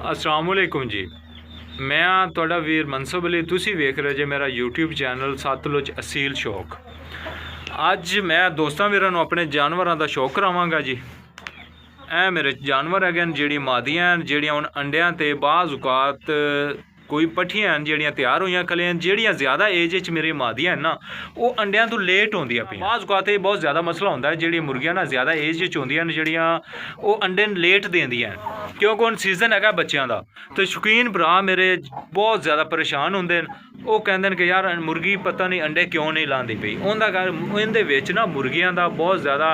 अस्सलाम वालेकुम जी। मैं तुहाडा वीर मनसब अली, तुसी वेख रहे जे मेरा यूट्यूब चैनल सतलुज असील शौक। अज मैं दोस्तां वीरां नूं अपने जानवरां दा शौक करावांगा जी। ए मेरे जानवर है जिहड़ी मादियां हैं, जिहड़ियां हुण अंडियां ते बाज़ औकात कोई पट्ठियां हैं जिहड़ियां तैयार होईयां खलियां, जिहड़ियां ज़्यादा एज च मेरी मादियां हैं ना वो अंडियां तो लेट होंदियां पियां। बाज़ औकात ये बहुत ज़्यादा मसला होंदा है, जिहड़ियां मुर्गियां ना ज़्यादा एज च होंदियां न, जिहड़ियां वो अंडे लेट देंदियां हैं क्योंकि हुण सीजन है बच्चों का। तो शौकीन भरा मेरे बहुत ज़्यादा परेशान होंदे न। वो कहते हैं कि यार मुर्गी पता नहीं अंडे क्यों नहीं लाती पई। उनके विच ना मुर्गियां दा बहुत ज़्यादा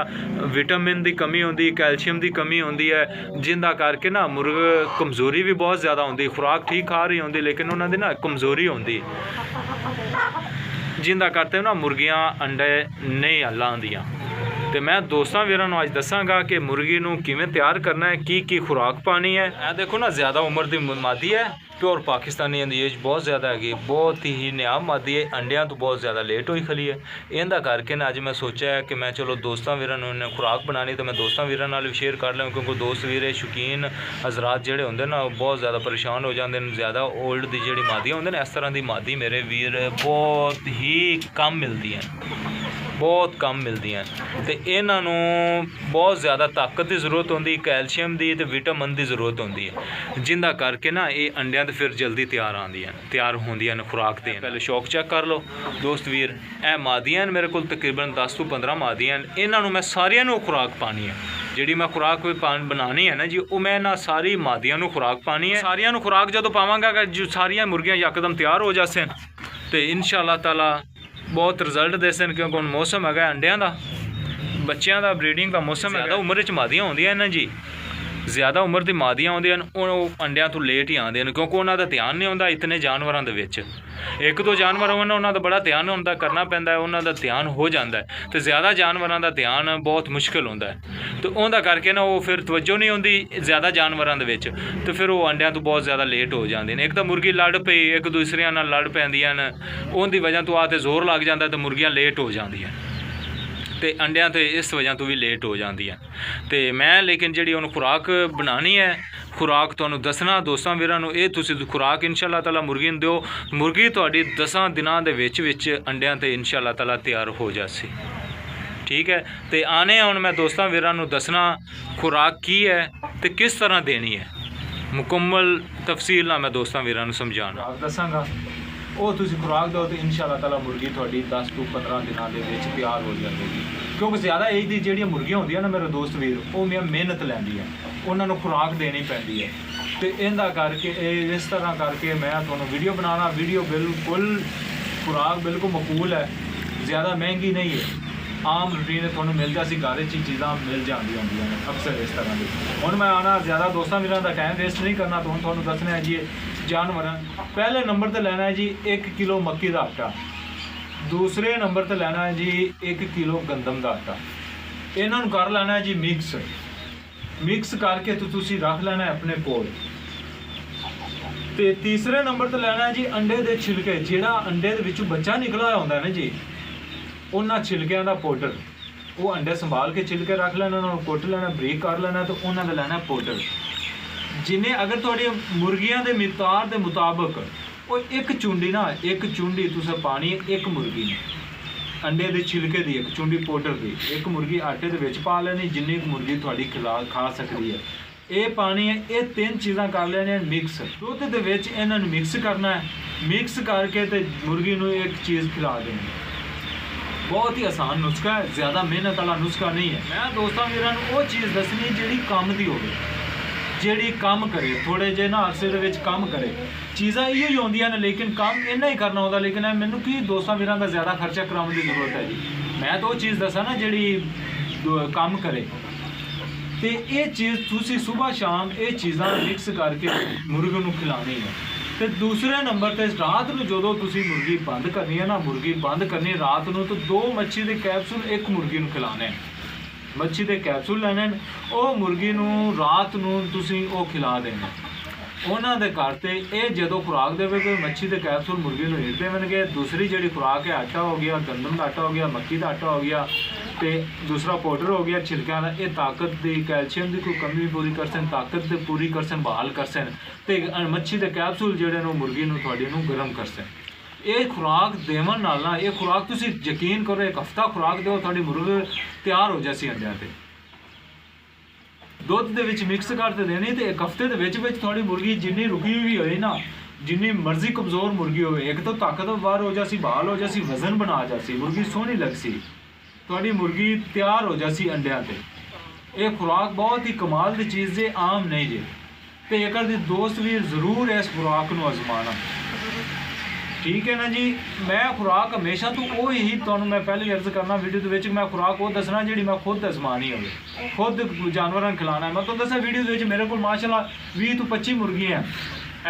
विटामिन की कमी होंदी, कैल्शियम की कमी होंदी है, जिंदा करके ना मुर्ग कमज़ोरी भी बहुत ज़्यादा होंदी। खुराक ठीक खा रही होंदी लेकिन उन्होंने ना कमज़ोरी होंदी, जिंदा करते ना मुर्गियां अंडे नहीं लांदियां। तो मैं दोस्तों वीरां नूं अज दसांगा कि मुर्गी नूं किवें तैयार करना है, की खुराक पानी है। मैं देखो ना ज़्यादा उम्र की मादी है, प्योर पाकिस्तानी एज बहुत ज़्यादा है, बहुत ही नियाब मादी है, अंडियां तो बहुत ज़्यादा लेट हुई खली है। इहदा करके ना अज मैं सोचा है कि मैं चलो दोस्तों वीरां नूं इन्हें खुराक बनानी तो मैं दोस्तों वीरां नाल भी शेयर कर लूँ, क्योंकि दोस्त वीर शौकीन हजरात जिहड़े होंदे ना बहुत ज़्यादा परेशान हो जाते हैं। ज़्यादा ओल्ड दी जिहड़ी मादियां होंदे ना, इस तरह की मादी मेरे वीर बहुत ही कम मिलती हैं, बहुत कम मिलती हैं। तो इन्हां नूं बहुत ज़्यादा ताकत की जरूरत होंदी, कैल्शियम की तो विटामिन की जरूरत होंदी है, जिंदा करके ना ये अंडियां तो फिर जल्दी तैयार होंदियां खुराक देन। पहले शौक चेक कर लो दोस्त वीर। ए मादियां मेरे को तकरीबन 10 तो 15 मादियां। इन्हां नूं मैं सारियां नूं खुराक पानी है, जिहड़ी मैं खुराक बनानी है ना जी, वो मैं ना सारी मादियां नूं खुराक पानी है। सारियां नूं खुराक जदों पावांगा जो सारियां मुर्गियां यकदम तैयार हो जासन तो इंशाअल्लाह ताला बहुत रिजल्ट दे सन, क्योंकि हुण मौसम है अंडियां दा, बच्चों का ब्रीडिंग का मौसम है। ज़्यादा उम्र च मादियां होंदियां ना जी, ज़्यादा उम्र की मादियां होंदियां अंडियां तो लेट ही आते हैं, क्योंकि उन्होंने ध्यान नहीं होंदा इतने जानवरों के विच। एक दो जानवर उन्होंने बड़ा ध्यान होंदा, करना पैंदा है, उन्होंने ध्यान हो जाता है। तो ज़्यादा जानवरों का ध्यान बहुत मुश्किल होंदा है, तो उनका करके ना वो फिर तवज्जो नहीं होंदी ज़्यादा जानवरों के विच, तो फिर वो अंडियां तो बहुत ज़्यादा लेट हो जाते हैं। एक तो मुर्गी लड़ पई, एक दूसरे नाल लड़ पैंदियां न, उनकी वजह तो आते जोर लग जाता तो मुर्गियां लेट हो जांदियां, तो अंडियां तो इस वजह तो भी लेट हो जाती हैं। तो मैं लेकिन जी उन्होंने खुराक बनानी है, खुराक तुहानूं दसना दोस्तों वीरां नूं, ये तुसीं खुराक इंशाअल्लाह ताला मुर्गी नूं दिओ। मुर्गी तुहाडी 10 दिनां दे विच अंडियां ते इंशाअल्लाह ताला तैयार हो जासी, ठीक है। तो आने हुण मैं दोस्तों वीरां नूं दसना खुराक की है तो किस तरह देनी है, मुकम्मल तफसील नाल मैं दोस्तों वीरां नूं समझाना दसांगा। वो तुसीं खुराक दो तो इंशाअल्लाह ताला मुर्गी थोड़ी 10 तो 15 दिनों के तैयार हो जाएगी। क्योंकि ज़्यादा एज की जी मुर्गियां होंदियां ना मेरे दोस्त वीर, वो मैं मेहनत लैंदी है, उन्होंने खुराक देनी पैंदी है। तो इनका करके इस तरह करके मैं तुहानूं वीडियो बनाना, वीडियो बिल्कुल खुराक बिल्कुल मकबूल है, ज़्यादा महंगी नहीं है, आम रूटीन थोड़ा मिल जाती, घर चीज़ां मिल जाती होंदियां ने अक्सर इस तरह की। हुण मैं आना ज़्यादा दोस्तों वीरां दा टाइम वेस्ट नहीं करना, तो हुण तुहानूं दसना है जी जानवर। पहले नंबर पर लेना है जी 1 किलो मक्की का आटा, दूसरे नंबर पर लेना है जी 1 किलो गंदम का आटा। इन्हों कर लेना है जी मिक्स करके तो तुसीं रख लेना है अपने कोल। ते तीसरे नंबर पर लेना है जी अंडे के छिलके, जिहड़ा अंडे दे विचों बच्चा निकला होंदा है ना जी, उन्होंने छिलकियां का पाउडर, वो अंडे संभाल के छिलके रख लेना, उन्होंने कुट लेना, बरीक कर लेना, तो उन्होंने लेना पाउडर। जिन्हें अगर थोड़ी मुर्गियां के मिकदार के मुताबिक वो एक चुंडी तुसें पानी, एक मुर्गी अंडे के छिलके की एक चुंडी पाउडर की, एक मुर्गी आटे के विच पा लेनी, जिन्नी मुर्गी थोड़ी खा सकती है, ये पानी है। ये 3 चीज़ां कर लेने मिक्स, दुध के विच इन्हां नूं मिक्स करना है, मिक्स करके तो मुर्गी नूं एक चीज़ खिला देनी। बहुत ही आसान नुस्खा है, ज़्यादा मेहनत वाला नुस्खा नहीं है। मैं दोस्तों वीरां नूं वो चीज़ दसनी जिहड़ी काम दी होवे, जिहड़ी काम करे, थोड़े जे ना अरसे दे विच काम करे। चीज़ां इहो ही होंदियां ने लेकिन काम इन्ना ही करना होंदा, लेकिन मैनूं की दोस्तों वीरां दा ज़्यादा खर्चा कराउण की जरूरत है जी। मैं तो वो चीज़ दसा ना जिहड़ी काम करे। तो ये चीज़ तुसीं सुबह शाम ये चीज़ां मिक्स करके मुर्गे नूं खिलानी है। तो दूसरे नंबर पर रात को जो मुर्गी बंद करनी है ना, मुर्गी बंद करनी रात को, तो 2 मच्छी के कैप्सूल एक मुर्गी को खिलाने, मच्छी के कैप्सूल लेने, वो मुर्गी रात को खिला देना। उन्होंने करते ये जो खुराक देवे मच्छी के कैप्सूल मुर्गी को हिट देवे। दूसरी जी खुराक है आटा हो गया, गंदम का आटा हो गया, मक्की का आटा हो गया, ਤੇ ਦੂਸਰਾ ਪਾਊਡਰ ਹੋ ਗਿਆ ਛਿਲਕਿਆਂ ਦਾ, ਇਹ ਤਾਕਤ ਦੀ ਕੈਲਸ਼ੀਅਮ ਦੀ ਕੋਈ ਕਮੀ ਪੂਰੀ ਕਰਸਨ, ਤਾਕਤ ਤੇ ਪੂਰੀ ਕਰਸਨ, ਬਹਾਲ ਕਰਸਨ। ਤੇ ਮੱਛੀ ਦੇ ਕੈਪਸੂਲ ਜਿਹੜੇ ਨੂੰ ਮੁਰਗੀ ਨੂੰ ਤੁਹਾਡੀ ਨੂੰ ਗਰਮ ਕਰਸਨ। ਇਹ ਖੁਰਾਕ ਦੇਵਣ ਨਾਲ ਨਾ, ਇਹ ਖੁਰਾਕ ਤੁਸੀਂ ਯਕੀਨ ਕਰੋ ਇੱਕ ਹਫਤਾ ਖੁਰਾਕ ਦਿਓ ਤੁਹਾਡੀ ਮੁਰਗੀ ਤਿਆਰ ਹੋ ਜਾਸੀ ਅੰਡਿਆਂ ਤੇ। ਦੁੱਧ ਦੇ ਵਿੱਚ ਮਿਕਸ ਕਰਕੇ ਦੇਣੀ ਤੇ ਇੱਕ ਹਫਤੇ ਦੇ ਵਿੱਚ ਤੁਹਾਡੀ ਮੁਰਗੀ ਜਿੰਨੀ ਰੁਕੀ ਹੋਈ ਹੋਏ ਨਾ, ਜਿੰਨੀ ਮਰਜ਼ੀ ਕਮਜ਼ੋਰ ਮੁਰਗੀ ਹੋਵੇ, ਇੱਕ ਤਾਂ ਤਾਕਤਵਰ ਹੋ ਜਾਸੀ, ਬਹਾਲ ਹੋ ਜਾਸੀ, ਵਜ਼ਨ ਬਣਾ ਜਾਸੀ, ਮੁਰਗੀ ਸੋਹਣੀ ਲੱਗਸੀ, ਤੁਹਾਡੀ ਮੁਰਗੀ ਤਿਆਰ ਹੋ ਜਾਸੀ ਅੰਡਿਆਂ ਤੇ। ਇਹ ਖੁਰਾਕ ਬਹੁਤ ਹੀ ਕਮਾਲ ਦੀ ਚੀਜ਼ ਜੇ, ਆਮ ਨਹੀਂ ਜੇ। ਤੇ ਇੱਕ ਦੀ ਦੋਸਤ ਵੀ ਜ਼ਰੂਰ ਇਸ ਖੁਰਾਕ ਨੂੰ ਅਜ਼ਮਾਣਾ, ਠੀਕ ਹੈ ਨਾ ਜੀ। ਮੈਂ ਖੁਰਾਕ ਹਮੇਸ਼ਾ ਤੋਂ ਉਹ ਹੀ ਤੁਹਾਨੂੰ ਮੈਂ ਪਹਿਲੇ ਅਰਜ਼ ਕਰਨਾ ਵੀਡੀਓ ਦੇ ਵਿੱਚ, ਮੈਂ ਖੁਰਾਕ ਉਹ ਦੱਸਣਾ ਜਿਹੜੀ ਮੈਂ ਖੁਦ ਅਜ਼ਮਾਨੀ ਹੋਵੇ, ਖੁਦ ਜਾਨਵਰਾਂ ਨੂੰ ਖਿਲਾਣਾ। ਮੈਂ ਤੁਹਾਨੂੰ ਦੱਸਿਆ ਵੀਡੀਓ ਦੇ ਵਿੱਚ ਮੇਰੇ ਕੋਲ ਮਾਸ਼ਾਅੱਲਾ 20 ਤੋਂ 25 ਮੁਰਗੀਆਂ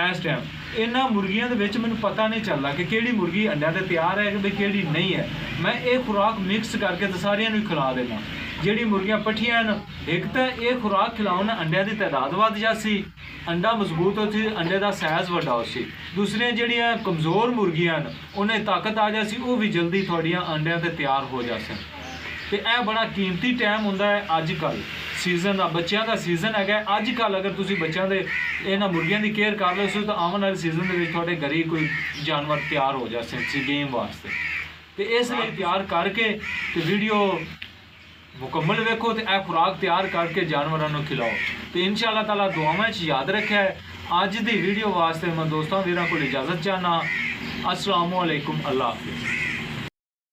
ਇਸ ਟਾਈਮ। ਇਹਨਾਂ ਮੁਰਗੀਆਂ ਦੇ ਵਿੱਚ ਮੈਨੂੰ ਪਤਾ ਨਹੀਂ ਚੱਲਦਾ ਕਿ ਕਿਹੜੀ ਮੁਰਗੀ ਅੰਡਿਆਂ ਤੇ ਤਿਆਰ ਹੈ ਕਿ ਕਿਹੜੀ ਨਹੀਂ ਹੈ। ਮੈਂ ਇਹ ਖੁਰਾਕ ਮਿਕਸ ਕਰਕੇ ਤੇ ਸਾਰਿਆਂ ਨੂੰ ਖਿਲਾ ਦੇਣਾ। ਜਿਹੜੀ ਮੁਰਗੀਆਂ ਪੱਠੀਆਂ ਹਨ, ਇੱਕ ਤਾਂ ਇਹ ਖੁਰਾਕ ਖਿਲਾਉਣ ਨਾਲ ਅੰਡਿਆਂ ਦੀ ਤਾਦਾਦ ਵੱਧ ਜਾਸੀ, ਅੰਡਾ ਮਜ਼ਬੂਤ ਹੋ ਸੀ, ਅੰਡੇ ਦਾ ਸਾਈਜ਼ ਵੱਡਾ ਹੋ ਸੀ। ਦੂਸਰੀਆਂ ਜਿਹੜੀਆਂ ਕਮਜ਼ੋਰ ਮੁਰਗੀਆਂ ਹਨ ਉਹਨੇ ਤਾਕਤ ਆ ਜਾਸੀ, ਉਹ ਵੀ ਜਲਦੀ ਤੁਹਾਡੀਆਂ ਅੰਡਿਆਂ ਤੇ ਤਿਆਰ ਹੋ ਜਾਸਨ। ਤੇ ਇਹ ਬੜਾ ਕੀਮਤੀ ਟਾਈਮ ਹੁੰਦਾ ਹੈ ਅੱਜ ਕੱਲ੍ਹ, ਸੀਜ਼ਨ ਦਾ, ਬੱਚਿਆਂ ਦਾ ਸੀਜ਼ਨ ਹੈਗਾ ਅੱਜ ਕੱਲ੍ਹ। ਅਗਰ ਤੁਸੀਂ ਬੱਚਿਆਂ ਦੇ ਇਹਨਾਂ ਮੁਰਗੀਆਂ ਦੀ ਕੇਅਰ ਕਰ ਲਓ ਤਾਂ ਆਉਣ ਵਾਲੇ ਸੀਜ਼ਨ ਦੇ ਵਿੱਚ ਤੁਹਾਡੇ ਘਰ ਹੀ ਕੋਈ ਜਾਨਵਰ ਤਿਆਰ ਹੋ ਜਾਸੇ ਗੇਮ ਵਾਸਤੇ। ਤੇ ਇਸ ਲਈ ਤਿਆਰ ਕਰਕੇ ਤੇ ਵੀਡੀਓ ਮੁਕੰਮਲ ਵੇਖੋ ਤੇ ਇਹ ਖੁਰਾਕ ਤਿਆਰ ਕਰਕੇ ਜਾਨਵਰਾਂ ਨੂੰ ਖਿਲਾਓ। ਤੇ ਇਨਸ਼ਾ ਅੱਲਾਹ ਤਾਲਾ ਦੁਆਵਾਂ 'ਚ ਯਾਦ ਰੱਖਿਆ। ਅੱਜ ਦੀ ਵੀਡੀਓ ਵਾਸਤੇ ਮੈਂ ਦੋਸਤਾਂ ਵੀਰਾਂ ਕੋਲ ਇਜਾਜ਼ਤ ਚਾਹਨਾ। अस्सलामु अलैकुम, अल्लाह हाफ़िज़।